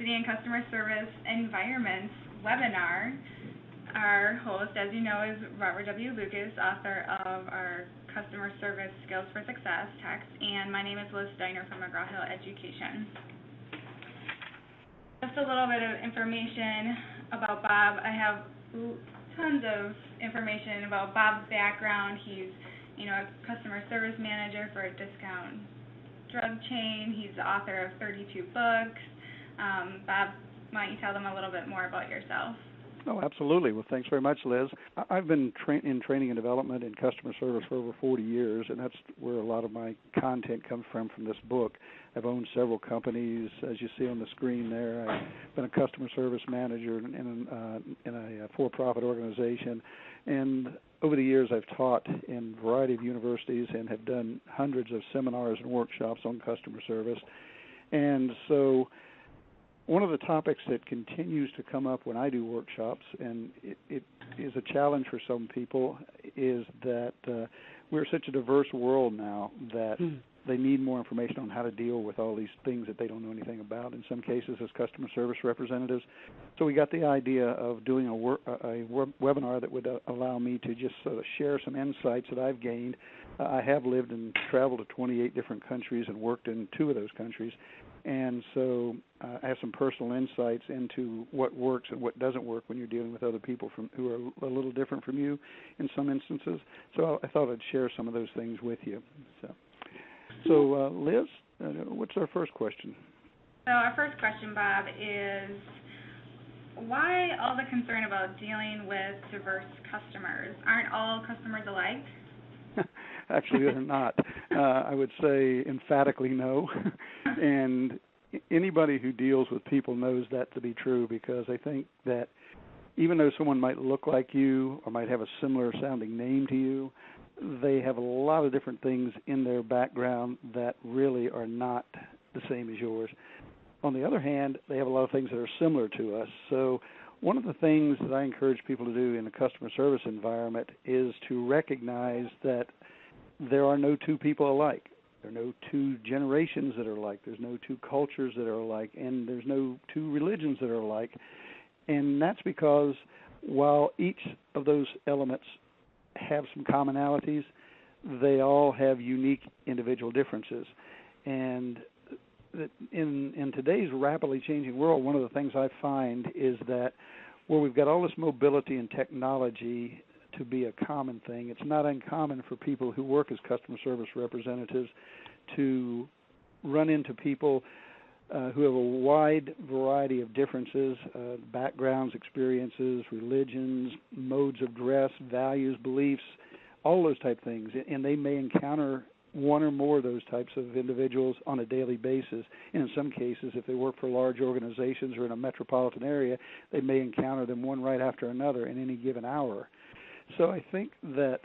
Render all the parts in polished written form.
Diversity in Customer Service Environments webinar. Our host, as you know, is Robert W. Lucas, author of our Customer Service Skills for Success text, and my name is Liz Steiner from McGraw-Hill Education. Just a little bit of information about Bob. I have tons of information about Bob's background. He's, a customer service manager for a discount drug chain. He's the author of 32 books. Bob, why don't you tell them a little bit more about yourself? Oh, absolutely. Well, thanks very much, Liz. I've been in training and development in customer service for over 40 years, and that's where a lot of my content comes from this book. I've owned several companies, as you see on the screen there. I've been a customer service manager in a for-profit organization, and over the years I've taught in a variety of universities and have done hundreds of seminars and workshops on customer service. And so one of the topics that continues to come up when I do workshops, and it is a challenge for some people, is that we're such a diverse world now that they need more information on how to deal with all these things that they don't know anything about, in some cases as customer service representatives. So we got the idea of doing a webinar that would allow me to just sort of share some insights that I've gained. I have lived and traveled to 28 different countries and worked in 2 of those countries. And so I have some personal insights into what works and what doesn't work when you're dealing with other people who are a little different from you in some instances. So I thought I'd share some of those things with you. So Liz, what's our first question? So our first question, Bob, is why all the concern about dealing with diverse customers? Aren't all customers alike? Actually, they're not. I would say emphatically no. And anybody who deals with people knows that to be true, because I think that even though someone might look like you or might have a similar sounding name to you, they have a lot of different things in their background that really are not the same as yours. On the other hand, they have a lot of things that are similar to us. So one of the things that I encourage people to do in a customer service environment is to recognize that there are no 2 people alike. There are no 2 generations that are alike. There's no 2 cultures that are alike, and there's no 2 religions that are alike. And that's because while each of those elements have some commonalities, they all have unique individual differences. And in today's rapidly changing world, one of the things I find is that where we've got all this mobility and technology to be a common thing, it's not uncommon for people who work as customer service representatives to run into people who have a wide variety of differences, backgrounds, experiences, religions, modes of dress, values, beliefs, all those type things. And they may encounter one or more of those types of individuals on a daily basis. And in some cases, if they work for large organizations or in a metropolitan area, they may encounter them one right after another in any given hour. So I think that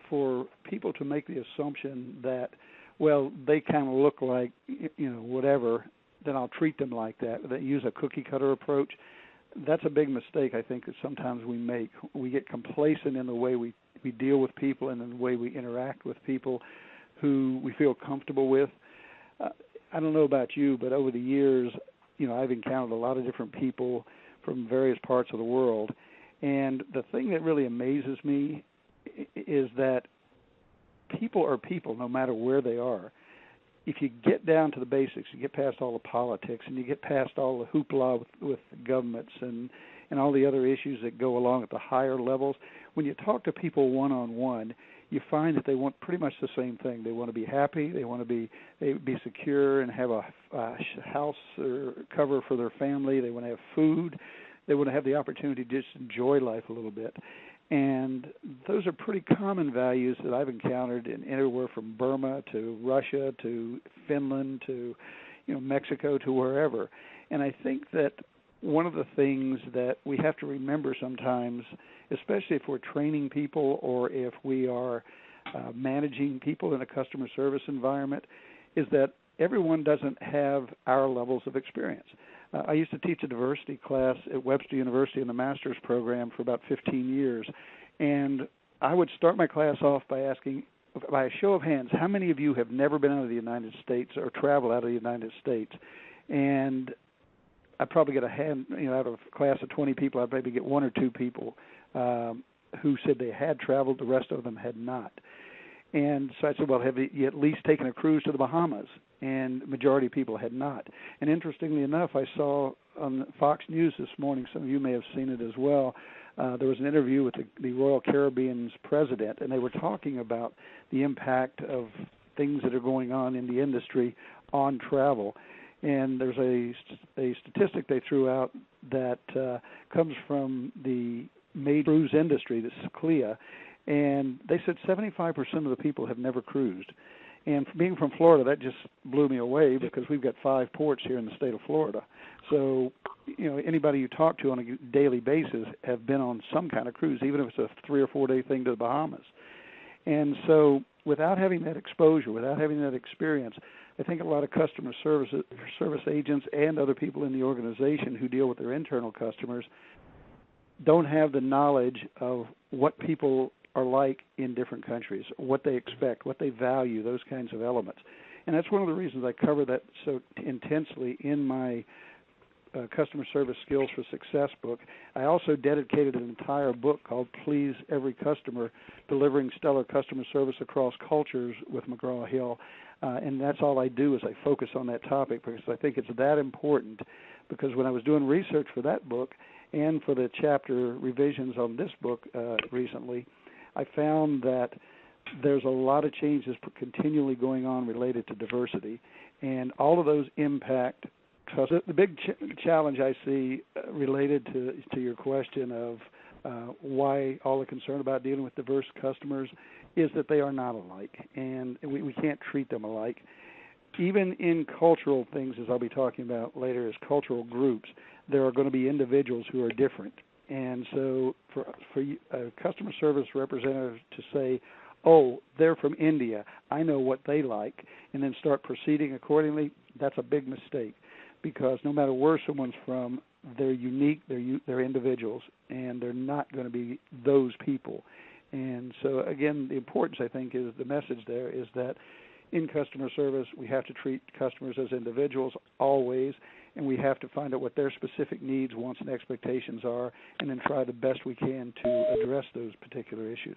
for people to make the assumption that, well, they kind of look like, whatever, then I'll treat them like that, that use a cookie-cutter approach, that's a big mistake I think that sometimes we make. We get complacent in the way we deal with people and in the way we interact with people who we feel comfortable with. I don't know about you, but over the years, I've encountered a lot of different people from various parts of the world. And the thing that really amazes me is that people are people no matter where they are. If you get down to the basics, you get past all the politics and you get past all the hoopla with governments and all the other issues that go along at the higher levels, when you talk to people one-on-one, you find that they want pretty much the same thing. They want to be happy, they want to be secure and have a house or cover for their family, they want to have food, they want to have the opportunity to just enjoy life a little bit. And those are pretty common values that I've encountered in anywhere from Burma to Russia to Finland to Mexico to wherever. And I think that one of the things that we have to remember sometimes, especially if we're training people or if we are managing people in a customer service environment, is that everyone doesn't have our levels of experience. I used to teach a diversity class at Webster University in the master's program for about 15 years, and I would start my class off by asking, by a show of hands, how many of you have never been out of the United States or traveled out of the United States? And I'd probably get out of a class of 20 people, I'd maybe get one or two people who said they had traveled. The rest of them had not. And so I said, well, have you at least taken a cruise to the Bahamas? And the majority of people had not. And interestingly enough, I saw on Fox News this morning, some of you may have seen it as well, there was an interview with the Royal Caribbean's president, and they were talking about the impact of things that are going on in the industry on travel. And there's a statistic they threw out that comes from the major cruise industry, the CLIA, and they said 75% of the people have never cruised. And being from Florida, that just blew me away because we've got 5 ports here in the state of Florida. So, anybody you talk to on a daily basis have been on some kind of cruise, even if it's a 3 or 4 day thing to the Bahamas. And so without having that exposure, without having that experience, I think a lot of customer service agents and other people in the organization who deal with their internal customers don't have the knowledge of what people are like in different countries, what they expect, what they value, those kinds of elements. And that's one of the reasons I cover that so intensely in my Customer Service Skills for Success book. I also dedicated an entire book called Please Every Customer, Delivering Stellar Customer Service Across Cultures with McGraw-Hill. And that's all I do is I focus on that topic because I think it's that important. Because when I was doing research for that book and for the chapter revisions on this book recently, I found that there's a lot of changes continually going on related to diversity, and all of those impact. So the big challenge I see related to your question of why all the concern about dealing with diverse customers is that they are not alike, and we can't treat them alike. Even in cultural things, as I'll be talking about later, as cultural groups, there are going to be individuals who are different. And so for a customer service representative to say, oh, they're from India, I know what they like, and then start proceeding accordingly, that's a big mistake. Because no matter where someone's from, they're unique, they're individuals, and they're not going to be those people. And so, again, the importance, I think, is the message there is that in customer service, we have to treat customers as individuals always, and we have to find out what their specific needs, wants, and expectations are, and then try the best we can to address those particular issues.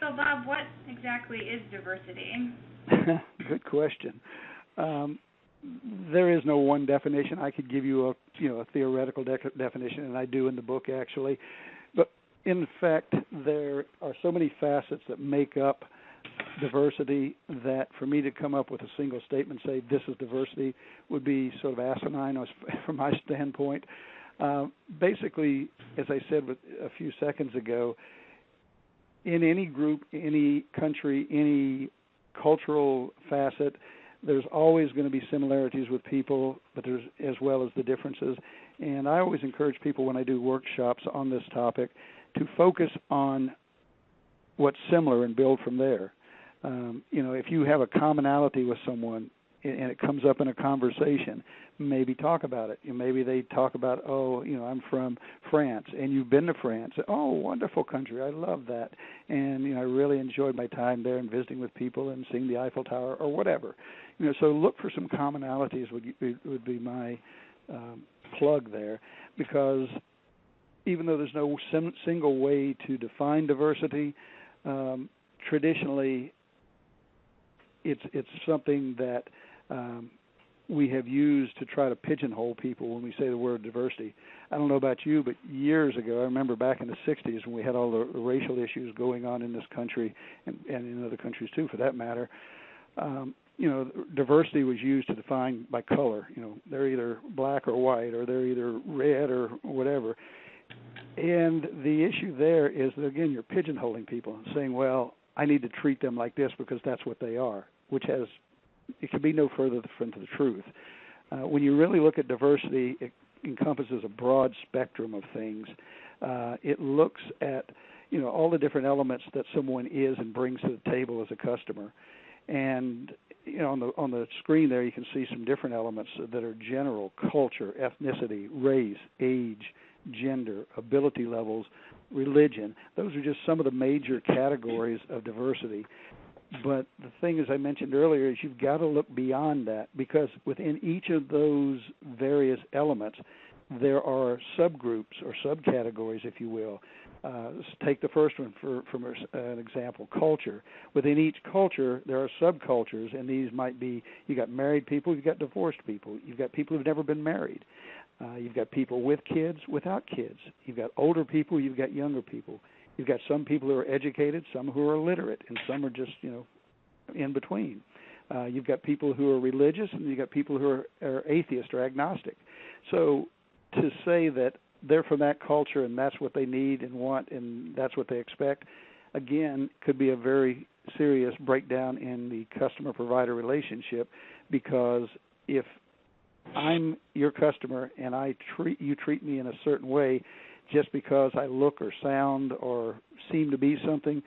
So, Bob, what exactly is diversity? Good question. There is no one definition. I could give you a theoretical definition, and I do in the book actually. But in fact, there are so many facets that make up diversity that for me to come up with a single statement, say this is diversity, would be sort of asinine from my standpoint. Basically, as I said a few seconds ago, in any group, any country, any cultural facet, there's always going to be similarities with people, but there's as well as the differences. And I always encourage people when I do workshops on this topic to focus on what's similar and build from there. If you have a commonality with someone and it comes up in a conversation, maybe talk about it. Maybe they talk about, I'm from France, and you've been to France. Oh, wonderful country. I love that. And, I really enjoyed my time there and visiting with people and seeing the Eiffel Tower or whatever. So look for some commonalities would be my plug there, because even though there's no single way to define diversity, traditionally it's something that we have used to try to pigeonhole people when we say the word diversity. I don't know about you, but years ago, I remember back in the 60s when we had all the racial issues going on in this country and in other countries too, for that matter, diversity was used to define by color. They're either black or white, or they're either red or whatever. And the issue there is that, again, you're pigeonholing people and saying, well, I need to treat them like this because that's what they are, which it could be no further from the truth. When you really look at diversity, it encompasses a broad spectrum of things. It looks at, all the different elements that someone is and brings to the table as a customer. And, on the screen there, you can see some different elements that are general: culture, ethnicity, race, age, gender, ability levels, religion. Those are just some of the major categories of diversity. But the thing, as I mentioned earlier, is you've got to look beyond that, because within each of those various elements, there are subgroups or subcategories, if you will. Let's take the first one from an example, culture. Within each culture, there are subcultures, and these might be, you've got married people, you've got divorced people, you've got people who've never been married, you've got people with kids, without kids, you've got older people, you've got younger people, you've got some people who are educated, some who are illiterate, and some are just, in between. You've got people who are religious, and you've got people who are atheist or agnostic. So to say that they're from that culture and that's what they need and want and that's what they expect, again, could be a very serious breakdown in the customer-provider relationship, because if I'm your customer and you treat me in a certain way just because I look or sound or seem to be something,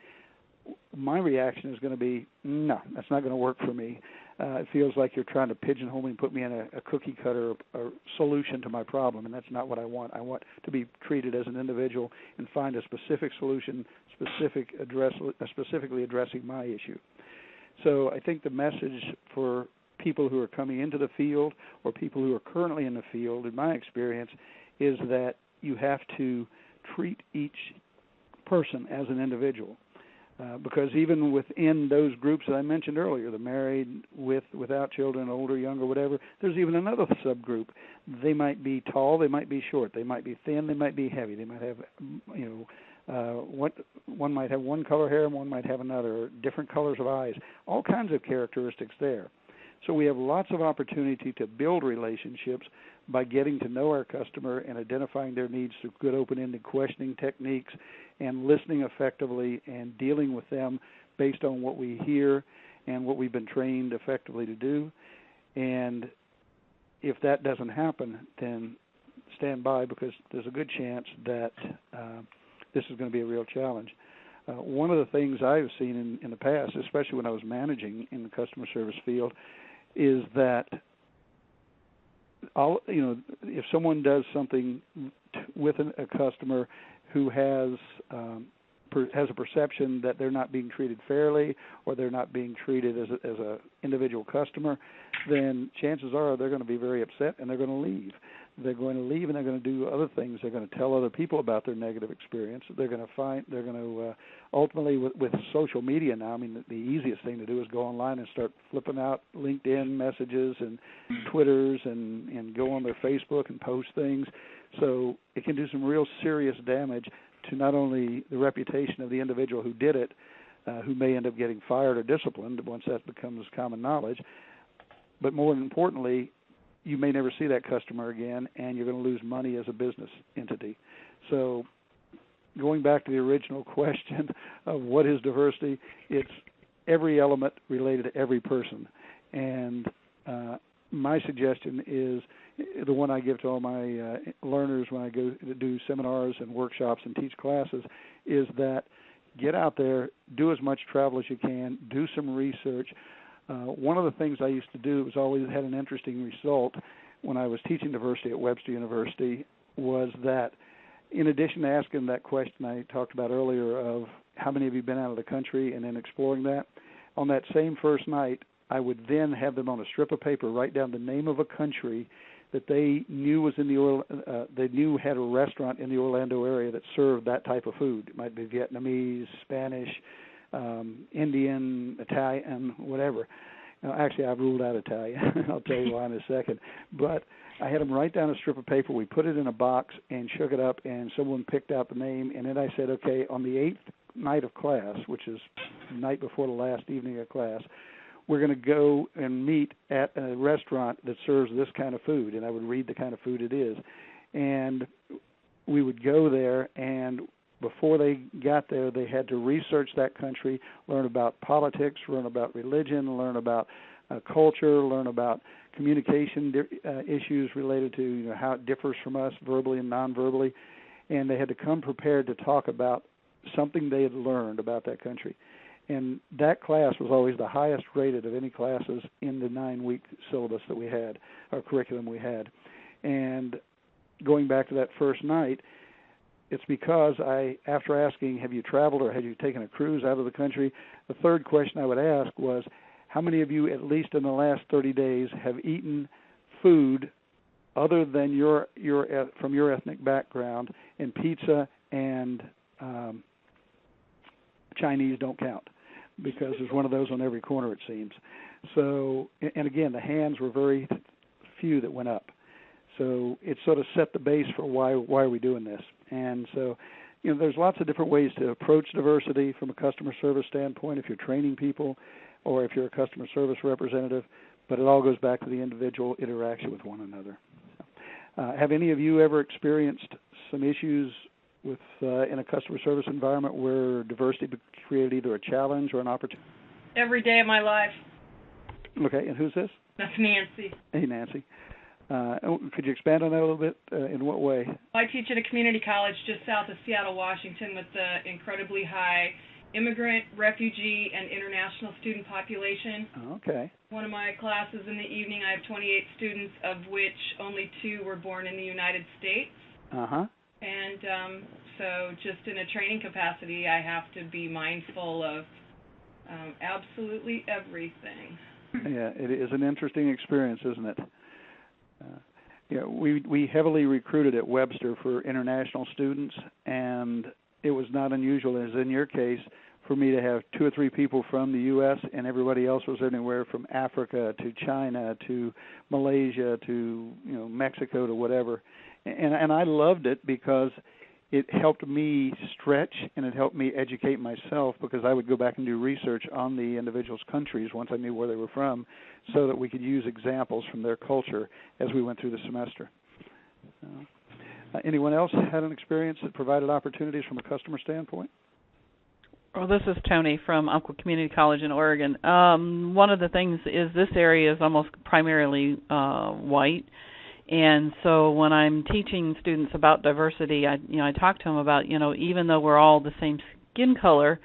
my reaction is going to be, no, that's not going to work for me. It feels like you're trying to pigeonhole me and put me in a cookie cutter or solution to my problem, and that's not what I want. I want to be treated as an individual and find a specific solution, specifically addressing my issue. So I think the message for people who are coming into the field or people who are currently in the field, in my experience, is that you have to treat each person as an individual. Because even within those groups that I mentioned earlier, the married, without children, older, younger, whatever, there's even another subgroup. They might be tall, they might be short, they might be thin, they might be heavy, they might have, one might have one color hair and one might have another, different colors of eyes, all kinds of characteristics there. So we have lots of opportunity to build relationships by getting to know our customer and identifying their needs through good open-ended questioning techniques and listening effectively and dealing with them based on what we hear and what we've been trained effectively to do. And if that doesn't happen, then stand by, because there's a good chance that this is going to be a real challenge. One of the things I've seen in the past, especially when I was managing in the customer service field, is that if someone does something with a customer who has a perception that they're not being treated fairly or they're not being treated as a individual customer, then chances are they're going to be very upset and they're going to leave. They're going to leave and they're going to do other things. They're going to tell other people about their negative experience. They're going to ultimately with social media now, I mean, the easiest thing to do is go online and start flipping out LinkedIn messages and Twitters and go on their Facebook and post things. So it can do some real serious damage to not only the reputation of the individual who did it, who may end up getting fired or disciplined once that becomes common knowledge, but more importantly, you may never see that customer again, and you're going to lose money as a business entity. So going back to the original question of what is diversity, it's every element related to every person. And my suggestion is the one I give to all my learners when I go to do seminars and workshops and teach classes, is that get out there, do as much travel as you can, do some research. One of the things I used to do was always had an interesting result when I was teaching diversity at Webster University, was that in addition to asking that question I talked about earlier of how many of you been out of the country and then exploring that, on that same first night, I would then have them on a strip of paper write down the name of a country that they knew was in they knew had a restaurant in the Orlando area that served that type of food. It might be Vietnamese, Spanish, Indian, Italian, whatever. Now, actually, I've ruled out Italian. I'll tell you why in a second. But I had them write down a strip of paper. We put it in a box and shook it up, and someone picked out the name. And then I said, okay, on the 8th night of class, which is the night before the last evening of class, we're going to go and meet at a restaurant that serves this kind of food. And I would read the kind of food it is. And we would go there, and before they got there, they had to research that country, learn about politics, learn about religion, learn about culture, learn about communication issues related to how it differs from us verbally and non-verbally, and they had to come prepared to talk about something they had learned about that country. And that class was always the highest rated of any classes in the 9-week syllabus that we had, or curriculum we had. And going back to that first night, it's because after asking, have you traveled or have you taken a cruise out of the country, the third question I would ask was, how many of you, at least in the last 30 days, have eaten food other than from your ethnic background, and pizza and Chinese don't count because there's one of those on every corner, it seems. So, and again, the hands were very few that went up. So it sort of set the base for why are we doing this. And so, there's lots of different ways to approach diversity from a customer service standpoint if you're training people or if you're a customer service representative, but it all goes back to the individual interaction with one another. Have any of you ever experienced some issues with in a customer service environment where diversity created either a challenge or an opportunity? Every day of my life. Okay, and who's this? That's Nancy. Hey, Nancy. Could you expand on that a little bit? In what way? I teach at a community college just south of Seattle, Washington, with the incredibly high immigrant, refugee, and international student population. Okay. One of my classes in the evening, I have 28 students, of which only 2 were born in the United States. Uh-huh. And so just in a training capacity, I have to be mindful of absolutely everything. Yeah, it is an interesting experience, isn't it? We heavily recruited at Webster for international students, and it was not unusual, as in your case, for me to have 2 or 3 people from the U.S. and everybody else was anywhere from Africa to China to Malaysia to Mexico to whatever. And I loved it because it helped me stretch and it helped me educate myself because I would go back and do research on the individuals' countries once I knew where they were from so that we could use examples from their culture as we went through the semester. Anyone else had an experience that provided opportunities from a customer standpoint? Well, this is Tony from Umpqua Community College in Oregon. One of the things is this area is almost primarily white. And so when I'm teaching students about diversity, I talk to them about, even though we're all the same skin color,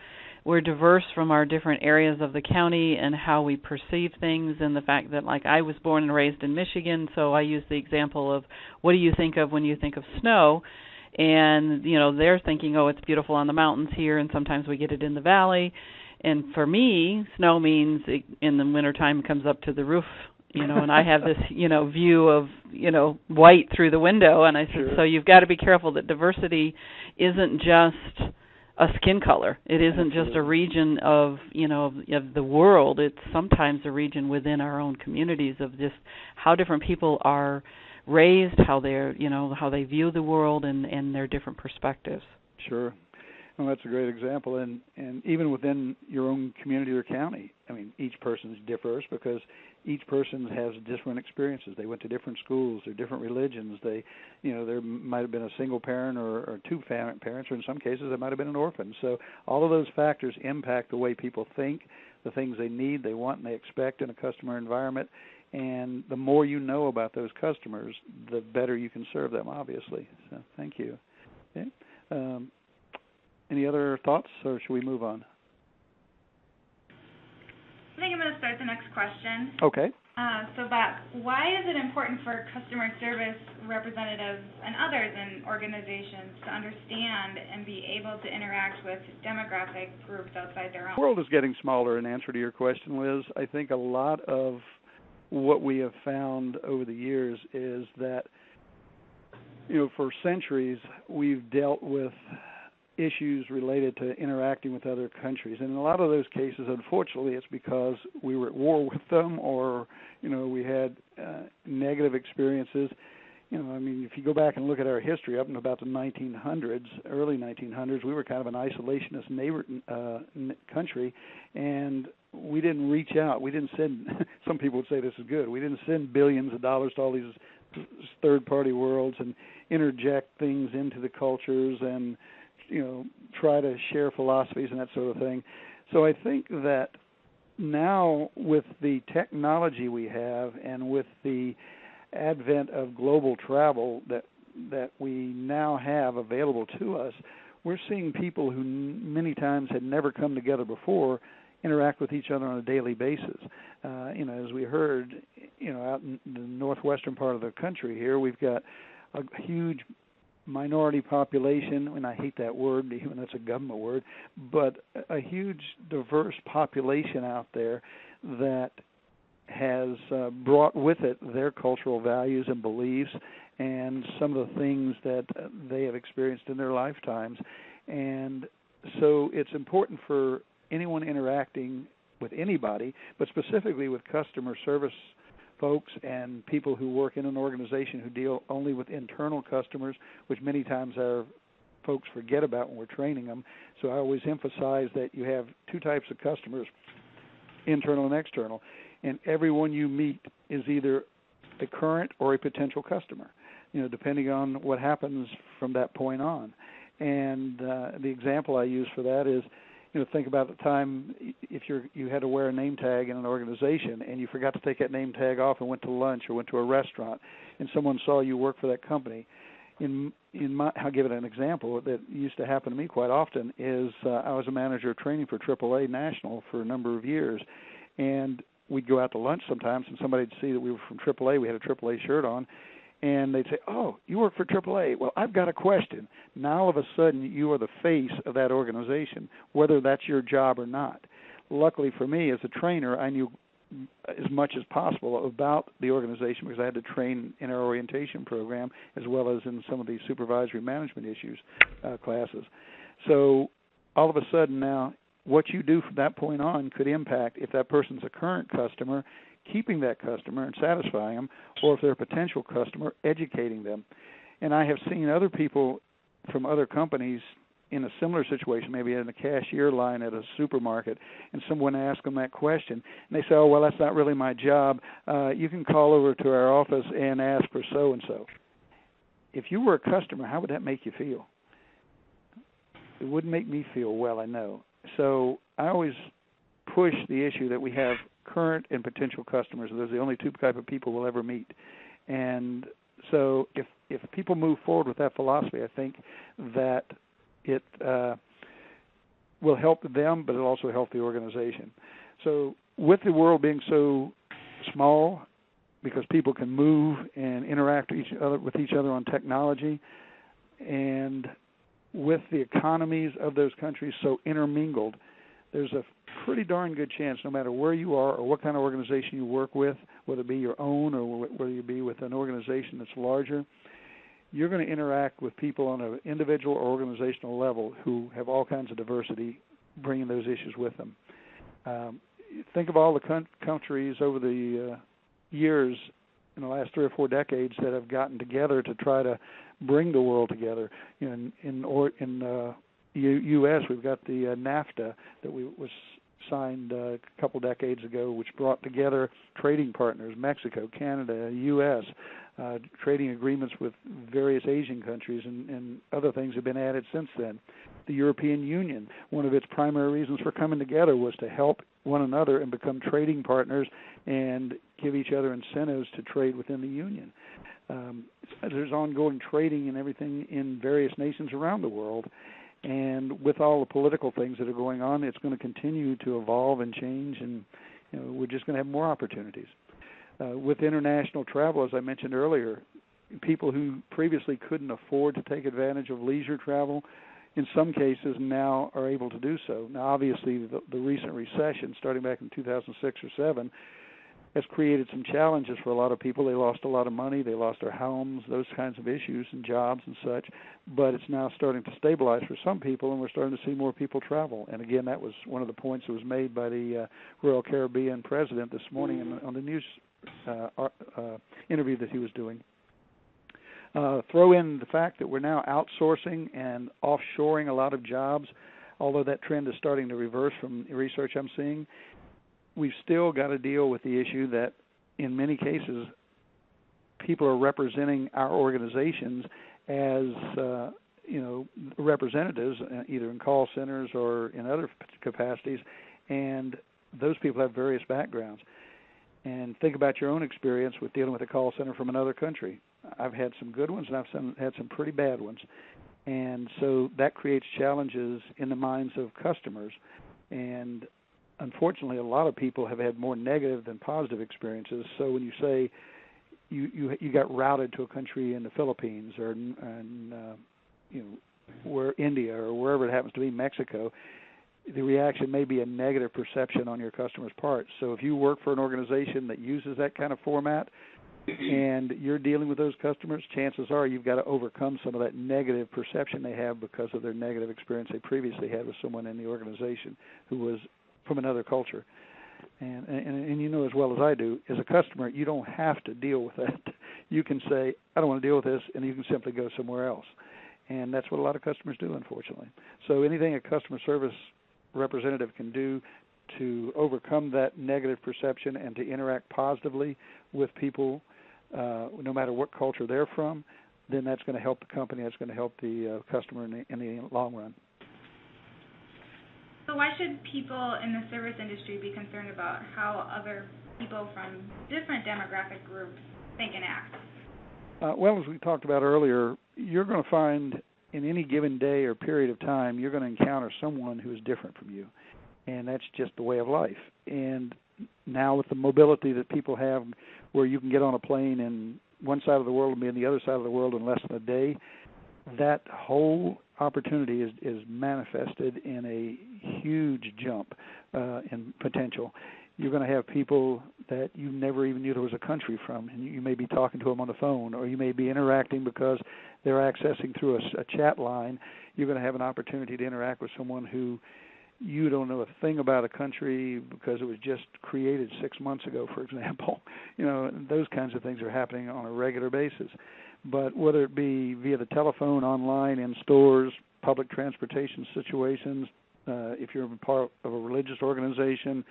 we're diverse from our different areas of the county and how we perceive things, and the fact that, like, I was born and raised in Michigan, so I use the example of what do you think of when you think of snow? And, they're thinking, oh, it's beautiful on the mountains here, and sometimes we get it in the valley. And for me, snow means it, in the wintertime, it comes up to the roof, and I have this, view of, white through the window. And I said, sure. So you've got to be careful that diversity isn't just a skin color. It isn't Absolutely. just a region of, of the world. It's sometimes a region within our own communities of just how different people are raised, how they're, how they view the world and their different perspectives. Sure. Well, that's a great example. And even within your own community or county, I mean, each person differs because each person has different experiences. They went to different schools, they're different religions. They, there might have been a single parent or 2 parents, or in some cases there might have been an orphan. So all of those factors impact the way people think, the things they need, they want, and they expect in a customer environment. And the more you know about those customers, the better you can serve them, obviously. So thank you. Okay. Any other thoughts, or should we move on? I think I'm going to start the next question. Okay. So, Bob, why is it important for customer service representatives and others in organizations to understand and be able to interact with demographic groups outside their own? The world is getting smaller, in answer to your question, Liz. I think a lot of what we have found over the years is that, for centuries we've dealt with issues related to interacting with other countries. And in a lot of those cases, unfortunately, it's because we were at war with them or, we had negative experiences. If you go back and look at our history up in about the 1900s, early 1900s, we were kind of an isolationist country, and we didn't reach out. We didn't send, some people would say this is good, we didn't send billions of dollars to all these third-party worlds and interject things into the cultures and try to share philosophies and that sort of thing. So I think that now with the technology we have and with the advent of global travel that we now have available to us, we're seeing people who many times had never come together before interact with each other on a daily basis. As we heard, out in the northwestern part of the country here, we've got a huge minority population, and I hate that word, even though it's a government word, but a huge diverse population out there that has brought with it their cultural values and beliefs and some of the things that they have experienced in their lifetimes. And so it's important for anyone interacting with anybody, but specifically with customer service folks and people who work in an organization who deal only with internal customers, which many times our folks forget about when we're training them. So I always emphasize that you have two types of customers, internal and external, and everyone you meet is either a current or a potential customer, depending on what happens from that point on. And the example I use for that is, think about the time if you had to wear a name tag in an organization and you forgot to take that name tag off and went to lunch or went to a restaurant and someone saw you work for that company. I'll give it an example that used to happen to me quite often is I was a manager of training for AAA National for a number of years, and we'd go out to lunch sometimes and somebody would see that we were from AAA, we had a AAA shirt on, and they'd say, "Oh, you work for AAA. Well, I've got a question." Now all of a sudden you are the face of that organization, whether that's your job or not. Luckily for me as a trainer, I knew as much as possible about the organization because I had to train in our orientation program as well as in some of the supervisory management issues classes. So all of a sudden now what you do from that point on could impact if that person's a current customer, keeping that customer and satisfying them, or if they're a potential customer, educating them. And I have seen other people from other companies in a similar situation, maybe in a cashier line at a supermarket, and someone asks them that question, and they say, "Oh, well, that's not really my job. You can call over to our office and ask for so-and-so." If you were a customer, how would that make you feel? It wouldn't make me feel well, I know. So I always push the issue that we have current and potential customers. Those are the only two type of people we'll ever meet. And so if people move forward with that philosophy, I think that it will help them, but it'll also help the organization. So with the world being so small, because people can move and interact with each other on technology, and with the economies of those countries so intermingled, there's a pretty darn good chance, no matter where you are or what kind of organization you work with, whether it be your own or whether you be with an organization that's larger, you're going to interact with people on an individual or organizational level who have all kinds of diversity, bringing those issues with them. Think of all the countries over the years in the last 3 or 4 decades that have gotten together to try to bring the world together. In U.S., we've got the NAFTA that was signed a couple decades ago, which brought together trading partners, Mexico, Canada, U.S., trading agreements with various Asian countries, and other things have been added since then. The European Union, one of its primary reasons for coming together was to help one another and become trading partners and give each other incentives to trade within the Union. There's ongoing trading and everything in various nations around the world. And with all the political things that are going on, it's going to continue to evolve and change, and we're just going to have more opportunities. With international travel, as I mentioned earlier, people who previously couldn't afford to take advantage of leisure travel, in some cases now are able to do so. Now, obviously, the recent recession, starting back in 2006 or 7, has created some challenges for a lot of people. They lost a lot of money, they lost their homes, those kinds of issues, and jobs and such. But it's now starting to stabilize for some people, and we're starting to see more people travel. And again, that was one of the points that was made by the Royal Caribbean president this morning on the news interview that he was doing. Throw in the fact that we're now outsourcing and offshoring a lot of jobs, although that trend is starting to reverse from the research I'm seeing. We've still got to deal with the issue that in many cases people are representing our organizations as representatives, either in call centers or in other capacities, and those people have various backgrounds. And think about your own experience with dealing with a call center from another country. I've had some good ones, and I've had some pretty bad ones. And so that creates challenges in the minds of customers. And unfortunately, a lot of people have had more negative than positive experiences. So when you say you got routed to a country in the Philippines or where India or wherever it happens to be, Mexico, the reaction may be a negative perception on your customer's part. So if you work for an organization that uses that kind of format and you're dealing with those customers, chances are you've got to overcome some of that negative perception they have because of their negative experience they previously had with someone in the organization who was from another culture. And you know as well as I do, as a customer, you don't have to deal with that. You can say, I don't want to deal with this, and you can simply go somewhere else. And that's what a lot of customers do, unfortunately. So anything a customer service representative can do to overcome that negative perception and to interact positively with people, no matter what culture they're from, then that's going to help the company, that's going to help the customer in the long run. So why should people in the service industry be concerned about how other people from different demographic groups think and act? Well, as we talked about earlier, you're going to find in any given day or period of time, you're going to encounter someone who is different from you, and that's just the way of life. And now with the mobility that people have, where you can get on a plane in one side of the world and be in the other side of the world in less than a day, that whole opportunity is manifested in a huge jump in potential. You're going to have people that you never even knew there was a country from, and you may be talking to them on the phone, or you may be interacting because they're accessing through a chat line. You're going to have an opportunity to interact with someone who you don't know a thing about a country because it was just created 6 months ago, for example. You know, those kinds of things are happening on a regular basis. But whether it be via the telephone, online, in stores, public transportation situations, if you're part of a religious organization,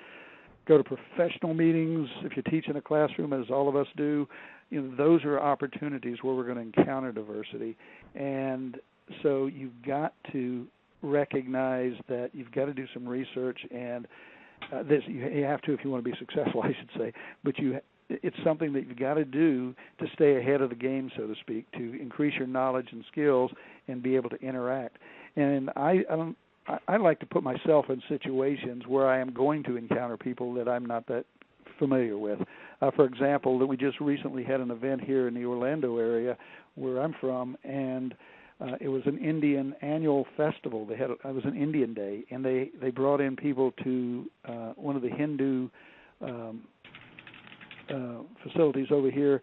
go to professional meetings, if you teach in a classroom, as all of us do, you know, those are opportunities where we're going to encounter diversity. And so you've got to recognize that you've got to do some research, and this you have to if you want to be successful, I should say. But it's something that you've got to do to stay ahead of the game, so to speak, to increase your knowledge and skills and be able to interact. And I like to put myself in situations where I am going to encounter people that I'm not that familiar with. For example, that we just recently had an event here in the Orlando area where I'm from, and it was an Indian annual festival. It was an Indian Day, and they brought in people to one of the Hindu facilities over here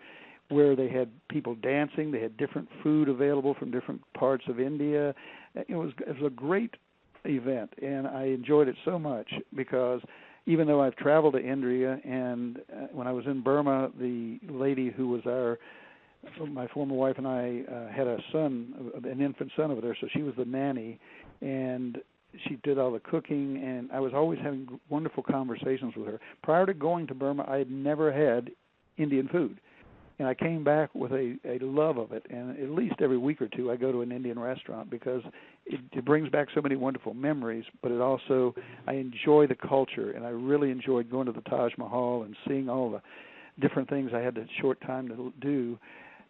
where they had people dancing. They had different food available from different parts of India. It was a great event, and I enjoyed it so much because even though I've traveled to India, and when I was in Burma, the lady who was my former wife and I had a son, an infant son over there, so she was the nanny, and she did all the cooking, and I was always having wonderful conversations with her. Prior to going to Burma, I had never had Indian food, and I came back with a love of it, and at least every week or two I go to an Indian restaurant because it brings back so many wonderful memories, but it also, I enjoy the culture, and I really enjoyed going to the Taj Mahal and seeing all the different things I had a short time to do,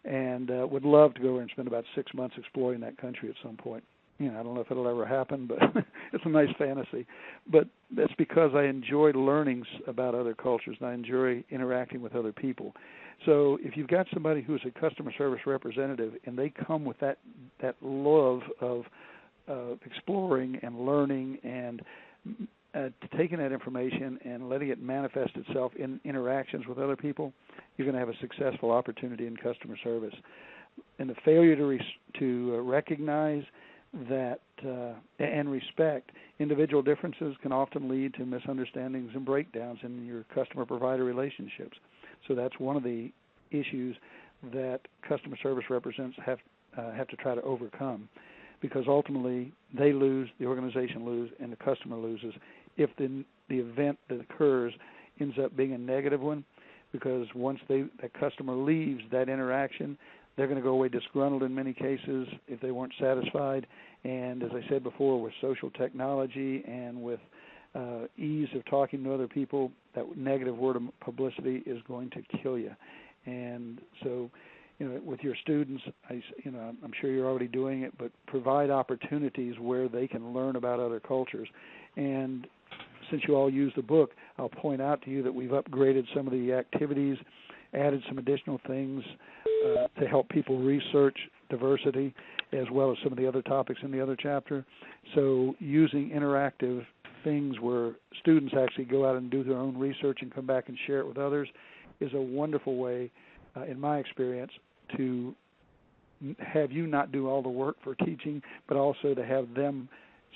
and would love to go and spend about 6 months exploring that country at some point. You know, I don't know if it'll ever happen, but it's a nice fantasy. But that's because I enjoy learning about other cultures, and I enjoy interacting with other people. So if you've got somebody who's a customer service representative and they come with that love of exploring and learning and taking that information and letting it manifest itself in interactions with other people, you're going to have a successful opportunity in customer service. And the failure to recognize that and respect individual differences can often lead to misunderstandings and breakdowns in your customer-provider relationships. So that's one of the issues that customer service representatives have to try to overcome, because ultimately they lose, the organization loses, and the customer loses if the event that occurs ends up being a negative one, because once that customer leaves that interaction, they're going to go away disgruntled in many cases if they weren't satisfied. And as I said before, with social technology and with ease of talking to other people, that negative word of publicity is going to kill you. And so, you know, with your students, I'm sure you're already doing it, but provide opportunities where they can learn about other cultures. And since you all use the book, I'll point out to you that we've upgraded some of the activities, added some additional things to help people research diversity, as well as some of the other topics in the other chapter. So using interactive things where students actually go out and do their own research and come back and share it with others is a wonderful way, in my experience, to have you not do all the work for teaching, but also to have them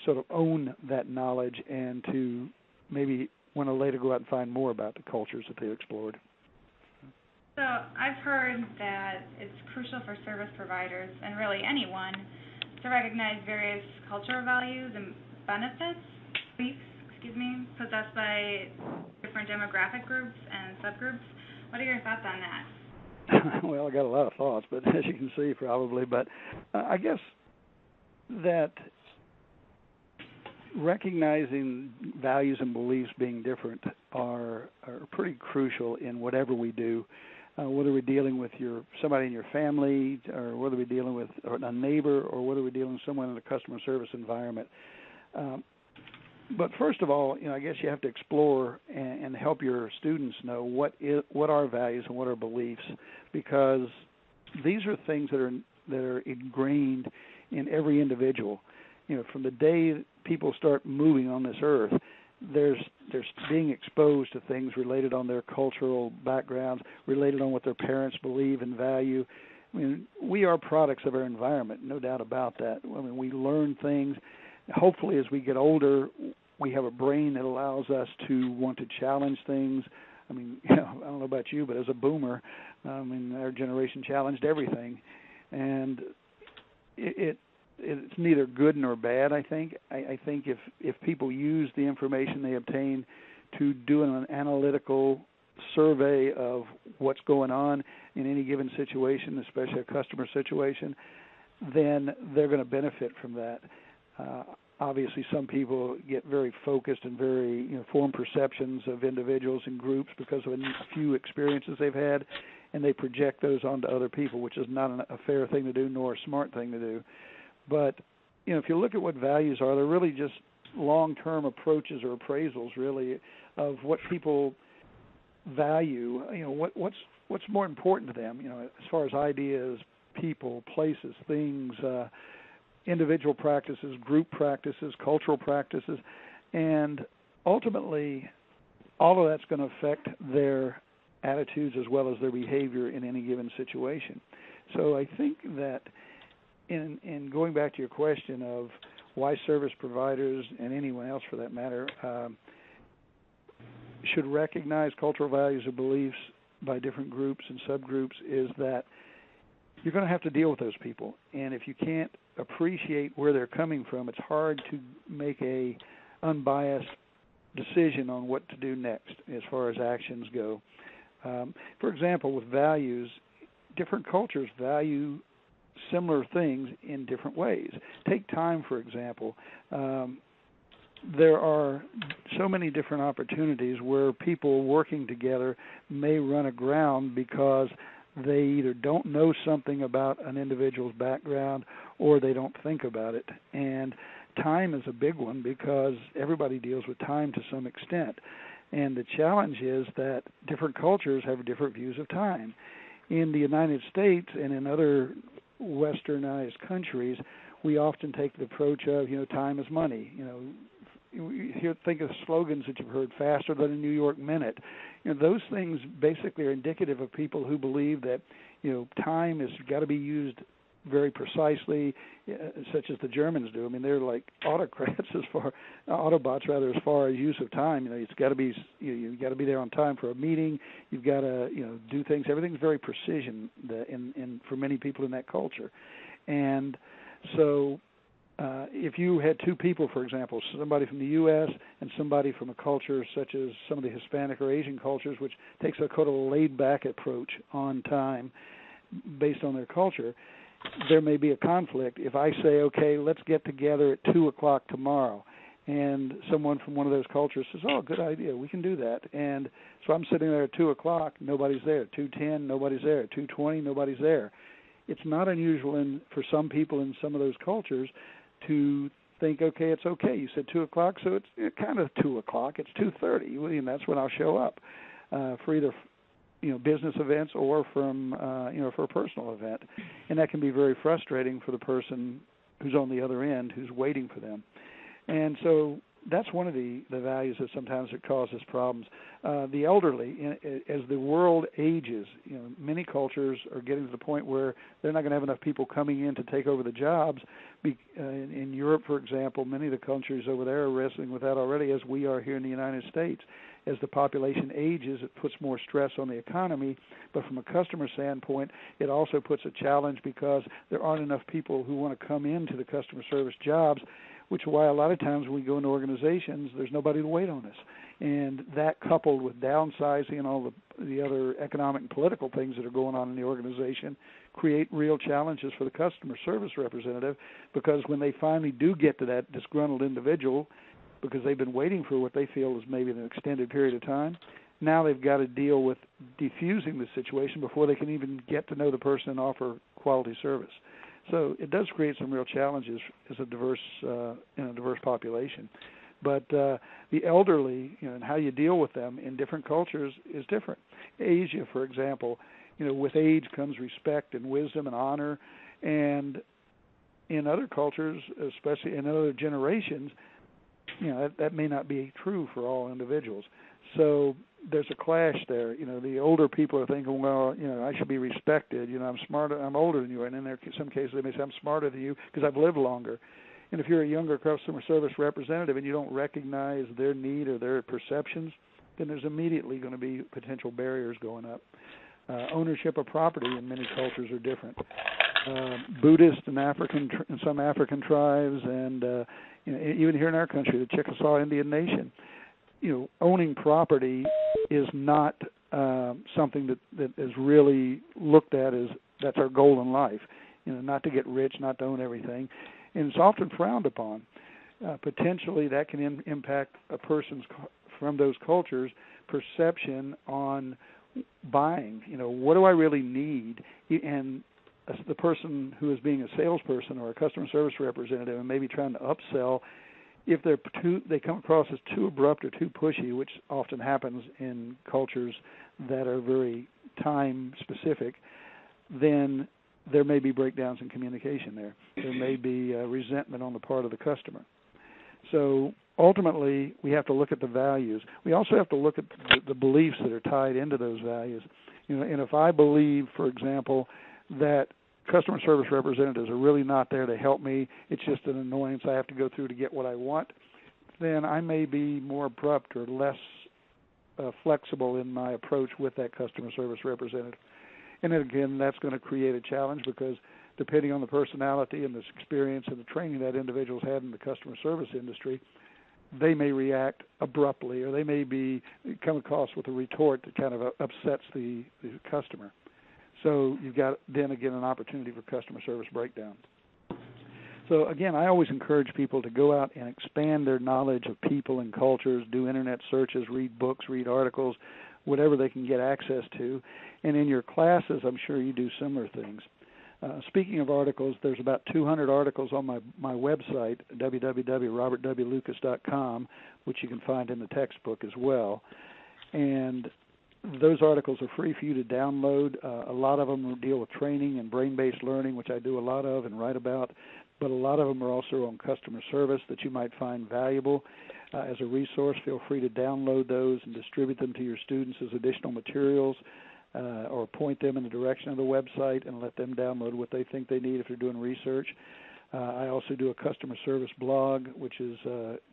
sort of own that knowledge and to maybe want to later go out and find more about the cultures that they've explored. So I've heard that it's crucial for service providers, and really anyone, to recognize various cultural values and benefits, beliefs, possessed by different demographic groups and subgroups. What are your thoughts on that? Well, I got a lot of thoughts, but as you can see, probably. But I guess that recognizing values and beliefs being different are pretty crucial in whatever we do. Whether we're dealing with somebody in your family, or whether we're dealing with a neighbor, or whether we're dealing with someone in a customer service environment. But first of all, I guess you have to explore and help your students know what are values and what are beliefs, because these are things that are ingrained in every individual. From the day people start moving on this earth, they're being exposed to things related on their cultural backgrounds, related on what their parents believe and value. I mean, we are products of our environment, no doubt about that. I mean, we learn things. Hopefully, as we get older, we have a brain that allows us to want to challenge things. I mean, I don't know about you, but as a boomer, our generation challenged everything, and it's neither good nor bad, I think. I think if people use the information they obtain to do an analytical survey of what's going on in any given situation, especially a customer situation, then they're going to benefit from that. Obviously, some people get very focused and very form perceptions of individuals and groups because of a few experiences they've had, and they project those onto other people, which is not a fair thing to do nor a smart thing to do. But, if you look at what values are, they're really just long-term approaches or appraisals, really, of what people value, what's more important to them, as far as ideas, people, places, things, individual practices, group practices, cultural practices, and ultimately all of that's going to affect their attitudes as well as their behavior in any given situation. So I think that in going back to your question of why service providers and anyone else for that matter should recognize cultural values or beliefs by different groups and subgroups is that you're going to have to deal with those people. And if you can't appreciate where they're coming from, it's hard to make a unbiased decision on what to do next as far as actions go. For example, with values, different cultures value similar things in different ways. Take time, for example. There are so many different opportunities where people working together may run aground because they either don't know something about an individual's background or they don't think about it. And time is a big one because everybody deals with time to some extent. And the challenge is that different cultures have different views of time. In the United States and in other westernized countries, we often take the approach of, time is money. Think of slogans that you've heard, faster than a New York minute. Those things basically are indicative of people who believe that, time has got to be used very precisely, such as the Germans do. I mean, they're like autobots as far as use of time. It's got to be, you've got to be there on time for a meeting. You've got to, do things. Everything's very precision in for many people in that culture. And so if you had two people, for example, somebody from the U.S. and somebody from a culture such as some of the Hispanic or Asian cultures, which takes a kind of laid-back approach on time based on their culture, there may be a conflict. If I say, okay, let's get together at 2 o'clock tomorrow, and someone from one of those cultures says, oh, good idea, we can do that. And so I'm sitting there at 2 o'clock, nobody's there. 2:10, nobody's there. 2:20, nobody's there. It's not unusual for some people in some of those cultures to think, okay, it's okay. You said 2 o'clock, so it's kind of 2 o'clock. It's 2:30, and that's when I'll show up for either business events or from for a personal event, and that can be very frustrating for the person who's on the other end who's waiting for them. And so that's one of the values that sometimes it causes problems. The elderly, as the world ages, many cultures are getting to the point where they're not going to have enough people coming in to take over the jobs. In Europe, for example, many of the countries over there are wrestling with that already, as we are here in the United States. As the population ages, it puts more stress on the economy, but from a customer standpoint, it also puts a challenge because there aren't enough people who want to come into the customer service jobs, which is why a lot of times when we go into organizations, there's nobody to wait on us. And that, coupled with downsizing and all the other economic and political things that are going on in the organization, create real challenges for the customer service representative, because when they finally do get to that disgruntled individual, because they've been waiting for what they feel is maybe an extended period of time, now they've got to deal with defusing the situation before they can even get to know the person and offer quality service. So it does create some real challenges as a diverse in a diverse population. But the elderly, and how you deal with them in different cultures is different. Asia, for example, with age comes respect and wisdom and honor, and in other cultures, especially in other generations, that may not be true for all individuals. So there's a clash there. The older people are thinking, well, I should be respected. I'm smarter, I'm older than you, and in some cases they may say I'm smarter than you because I've lived longer. And if you're a younger customer service representative and you don't recognize their need or their perceptions, then there's immediately going to be potential barriers going up. Ownership of property in many cultures are different. Buddhist and and some African tribes, and even here in our country, the Chickasaw Indian Nation, owning property is not something that is really looked at as that's our goal in life. Not to get rich, not to own everything, and it's often frowned upon. Potentially, that can impact a person's from those cultures perception on buying. What do I really need? And the person who is being a salesperson or a customer service representative and maybe trying to upsell, if they come across as too abrupt or too pushy, which often happens in cultures that are very time specific, then there may be breakdowns in communication there. There may be resentment on the part of the customer. So ultimately, we have to look at the values. We also have to look at the beliefs that are tied into those values. And if I believe, for example, that customer service representatives are really not there to help me, it's just an annoyance I have to go through to get what I want, then I may be more abrupt or less flexible in my approach with that customer service representative. And then again, that's going to create a challenge because depending on the personality and the experience and the training that individual's had in the customer service industry, they may react abruptly, or they may come across with a retort that kind of upsets the customer. So you've got, then again, an opportunity for customer service breakdowns. So again, I always encourage people to go out and expand their knowledge of people and cultures, do internet searches, read books, read articles, whatever they can get access to. And in your classes, I'm sure you do similar things. Speaking of articles, there's about 200 articles on my website, www.robertwlucas.com, which you can find in the textbook as well. And those articles are free for you to download. A lot of them deal with training and brain-based learning, which I do a lot of and write about, but a lot of them are also on customer service that you might find valuable. As a resource, feel free to download those and distribute them to your students as additional materials, or point them in the direction of the website and let them download what they think they need if they're doing research. I also do a customer service blog, which is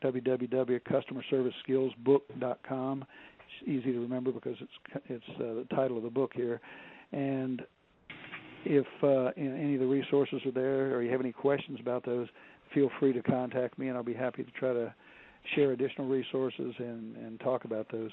www.customerserviceskillsbook.com. It's easy to remember because it's the title of the book here. And if any of the resources are there or you have any questions about those, feel free to contact me, and I'll be happy to try to share additional resources and talk about those.